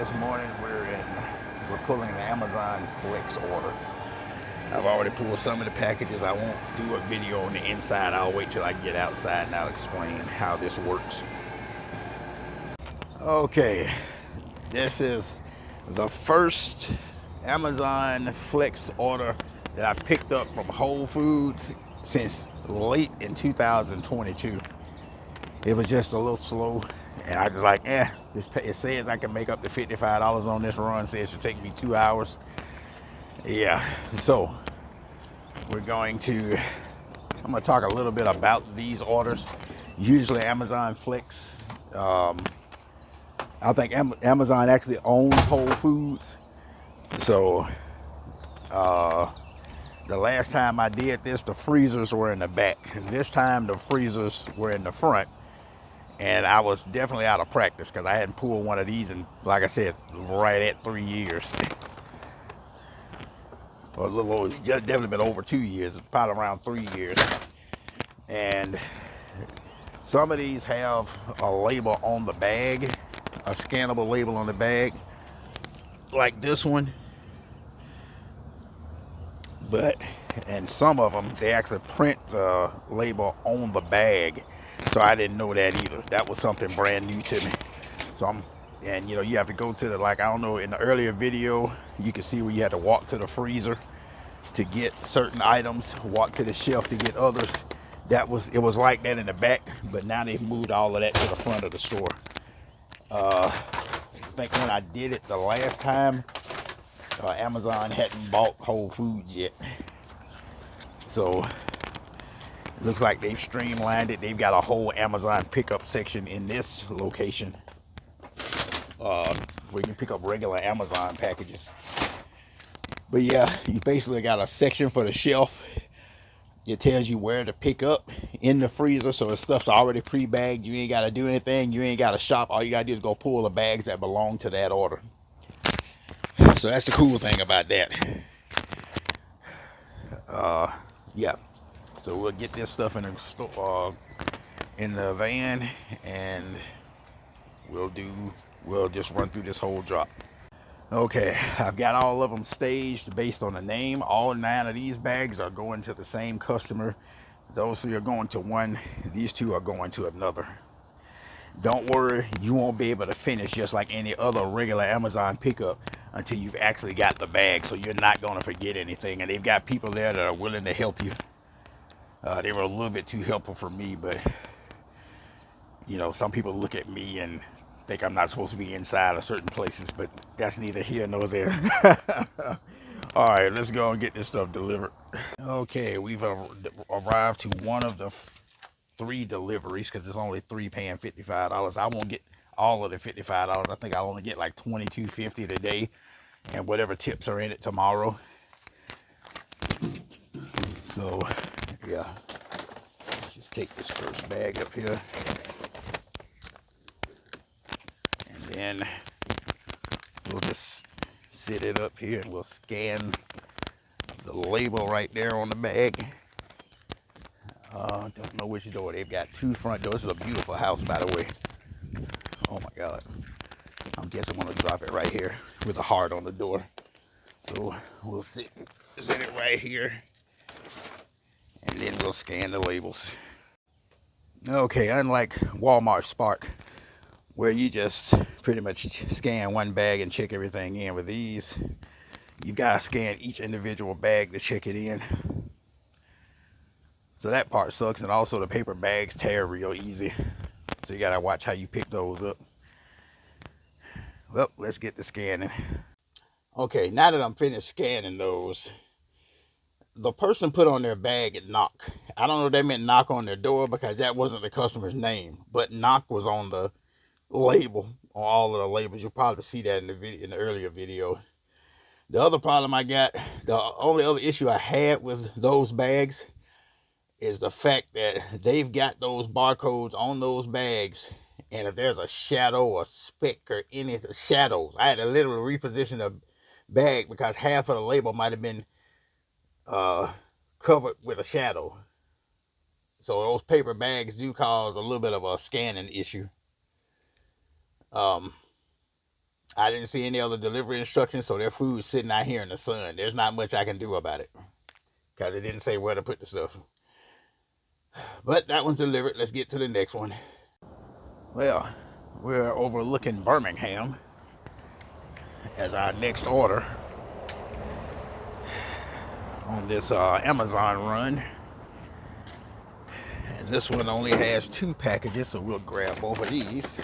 this morning we're pulling an Amazon Flex order. I've already pulled some of the packages. I won't do a video on the inside. I'll wait till I get outside and I'll explain how this works. Okay, this is the first Amazon Flex order that I picked up from Whole Foods since late in 2022. It was just a little slow, and I was just like, it says I can make up to $55 on this run. Says it should take me 2 hours. Yeah, so I'm going to talk a little bit about these orders. Usually Amazon Flex, I think Amazon actually owns Whole Foods. So the last time I did this, the freezers were in the back. This time the freezers were in the front. And I was definitely out of practice because I hadn't pulled one of these in, like I said, right at 3 years. Or a little over, just definitely been over 2 years, probably around 3 years. And some of these have a label on the bag, a scannable label on the bag, like this one. And some of them, they actually print the label on the bag. So I didn't know that either. That was something brand new to me. And you have to go to the, I don't know, in the earlier video, you can see where you had to walk to the freezer to get certain items, walk to the shelf to get others. It was like that in the back, but now they've moved all of that to the front of the store. I think when I did it the last time, Amazon hadn't bought Whole Foods yet. So it looks like they've streamlined it. They've got a whole Amazon pickup section in this location, where you can pick up regular Amazon packages. But yeah, you basically got a section for the shelf. It tells you where to pick up in the freezer, so the stuff's already pre-bagged. You ain't got to do anything. You ain't got to shop. All you got to do is go pull the bags that belong to that order. So that's the cool thing about that. Yeah. So we'll get this stuff in the van, and we'll just run through this whole drop. Okay, I've got all of them staged based on the name. All 9 of these bags are going to the same customer. Those 3 are going to one. These 2 are going to another. Don't worry, you won't be able to finish just like any other regular Amazon pickup until you've actually got the bag, so you're not going to forget anything. And they've got people there that are willing to help you. They were a little bit too helpful for me, but some people look at me and think I'm not supposed to be inside of certain places, but that's neither here nor there. All right, let's go and get this stuff delivered. Okay, we've arrived to one of the 3 deliveries because there's only 3 paying $55. I won't get all of the $55. I think I'll only get like $22.50 today, and whatever tips are in it tomorrow. So yeah, let's just take this first bag up here, and then we'll just sit it up here and we'll scan the label right there on the bag. Don't know which door. They've got 2 front doors. This is a beautiful house, by the way. Oh my God. I'm guessing I'm gonna drop it right here with a heart on the door. So we'll set it right here, and then we'll scan the labels. Okay, unlike Walmart Spark, where you just pretty much scan one bag and check everything in, with these, you gotta scan each individual bag to check it in. So that part sucks, and also the paper bags tear real easy. So you gotta watch how you pick those up. Well, let's get to scanning. Okay, now that I'm finished scanning those, the person put on their bag at knock. I don't know if they meant knock on their door because that wasn't the customer's name, but knock was on the label, on all of the labels. You'll probably see that in the earlier video. The other problem I got, the only other issue I had with those bags is the fact that they've got those barcodes on those bags, and if there's a shadow or speck or any of the shadows, I had to literally reposition the bag because half of the label might have been covered with a shadow. So those paper bags do cause a little bit of a scanning issue. I didn't see any other delivery instructions, so their food's sitting out here in the sun. There's not much I can do about it because it didn't say where to put the stuff. But that one's delivered. Let's get to the next one. Well, we're overlooking Birmingham as our next order on this Amazon run. And this one only has 2 packages, so we'll grab both of these.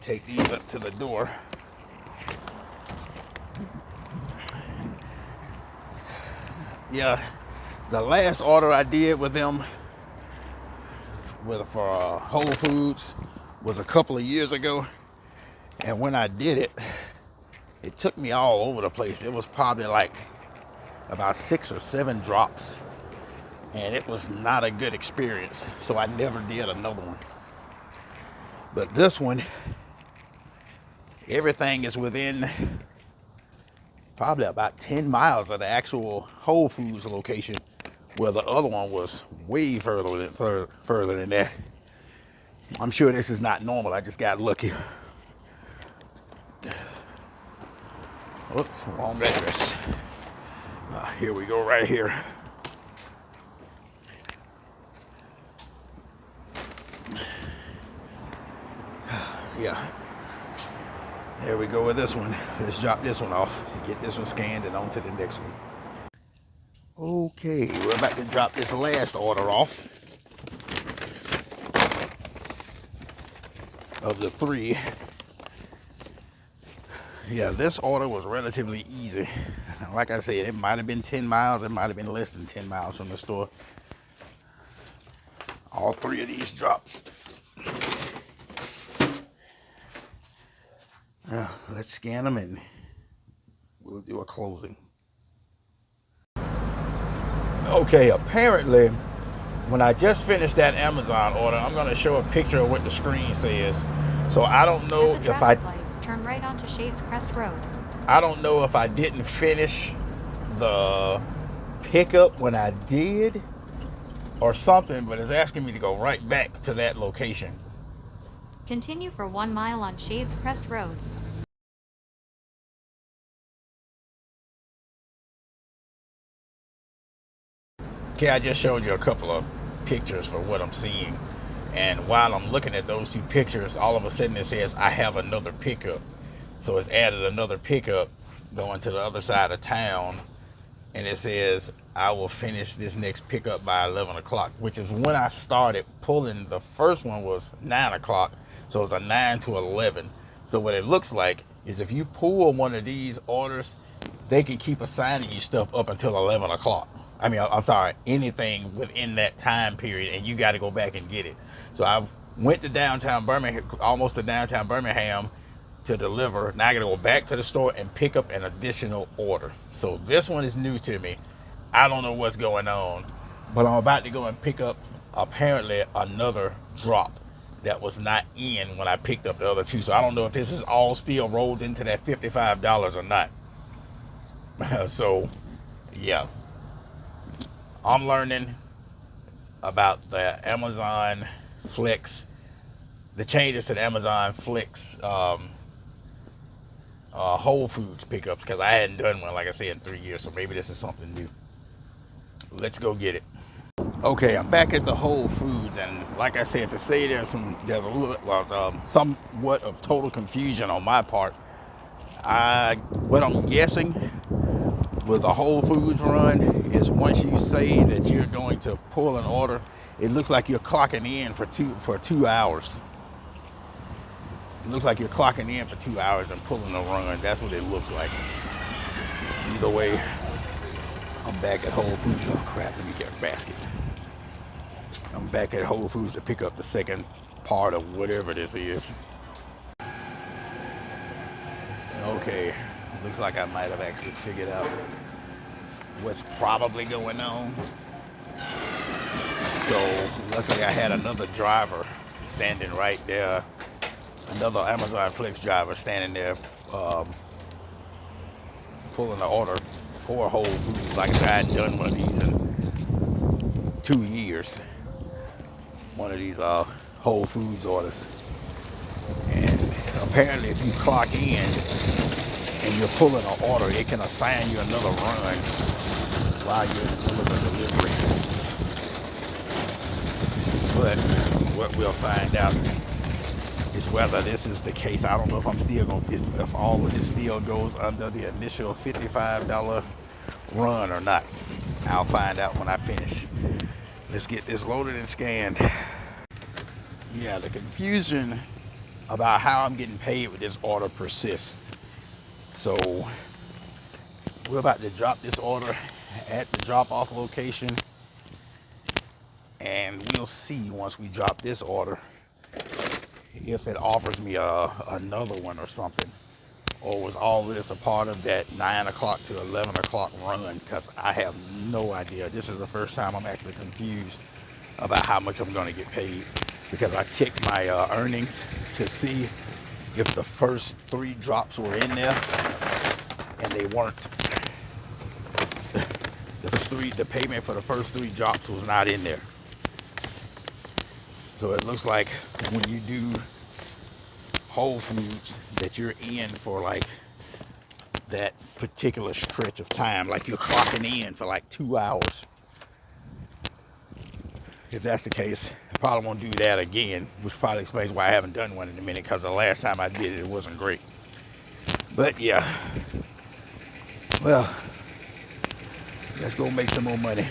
Take these up to the door. Yeah, the last order I did with them for Whole Foods was a couple of years ago, and when I did it, it took me all over the place. It was probably like about 6 or 7 drops, and it was not a good experience, so I never did another one. But this one, everything is within probably about 10 miles of the actual Whole Foods location, where the other one was way further than that. I'm sure this is not normal. I just got lucky. Oops, wrong address. Here we go, right here. Yeah. There we go with this one. Let's drop this one off and get this one scanned and on to the next one. Okay, we're about to drop this last order off of the 3. Yeah, this order was relatively easy. Like I said, it might have been 10 miles, it might have been less than 10 miles from the store. All 3 of these drops. Let's scan them and we'll do a closing. Okay, apparently when I just finished that Amazon order, I'm going to show a picture of what the screen says. So I don't know if I turn right onto Shades Crest Road. I don't know if I didn't finish the pickup when I did or something, but it's asking me to go right back to that location. Continue for 1 mile on Shades Crest Road. Okay, I just showed you a couple of pictures for what I'm seeing. And while I'm looking at those 2 pictures, all of a sudden it says I have another pickup. So it's added another pickup going to the other side of town. And it says I will finish this next pickup by 11 o'clock, which is when I started pulling. The first one was 9 o'clock. So it's a 9 to 11. So what it looks like is if you pull one of these orders, they can keep assigning you stuff up until 11 o'clock. I mean, I'm sorry, anything within that time period, and you got to go back and get it. So I went to downtown Birmingham, almost to downtown Birmingham, to deliver. Now I got to go back to the store and pick up an additional order. So this one is new to me. I don't know what's going on, but I'm about to go and pick up apparently another drop that was not in when I picked up the other 2. So I don't know if this is all still rolled into that $55 or not. So yeah, I'm learning about the Amazon Flex, the changes to the Amazon Flex Whole Foods pickups, because I hadn't done one, like I said, in 3 years. So maybe this is something new. Let's go get it. Okay, I'm back at the Whole Foods, and like I said, to say there's a little, somewhat of total confusion on my part. What I'm guessing with the Whole Foods run is once you say that you're going to pull an order, it looks like you're clocking in for 2 hours. It looks like you're clocking in for 2 hours and pulling a run. That's what it looks like. Either way, I'm back at Whole Foods. Oh crap, let me get a basket. I'm back at Whole Foods to pick up the second part of whatever this is. Okay, looks like I might have actually figured out what's probably going on. So luckily I had another driver standing right there, another Amazon Flex driver standing there pulling the order for Whole Foods. Like I said, I hadn't done one of these in 2 years. One of these Whole Foods orders. apparently if you clock in and you're pulling an order, it can assign you another run while you're in the middle of a delivery. But what we'll find out is whether this is the case. I don't know if I'm still going to, if all of this still goes under the initial $55 run or not. I'll find out when I finish. Let's get this loaded and scanned. Yeah, the confusion about how I'm getting paid with this order persists. So we're about to drop this order at the drop-off location, and we'll see once we drop this order if it offers me another one or something, or was all this a part of that 9 o'clock to 11 o'clock run, because I have no idea. This is the first time I'm actually confused about how much I'm going to get paid, because I checked my earnings to see if the first 3 drops were in there, and they weren't. The payment for the first 3 drops was not in there. So it looks like when you do Whole Foods that you're in for like that particular stretch of time, like you're clocking in for like 2 hours. If that's the case, I probably won't do that again, which probably explains why I haven't done one in a minute, because the last time I did it, it wasn't great. But yeah, well, let's go make some more money.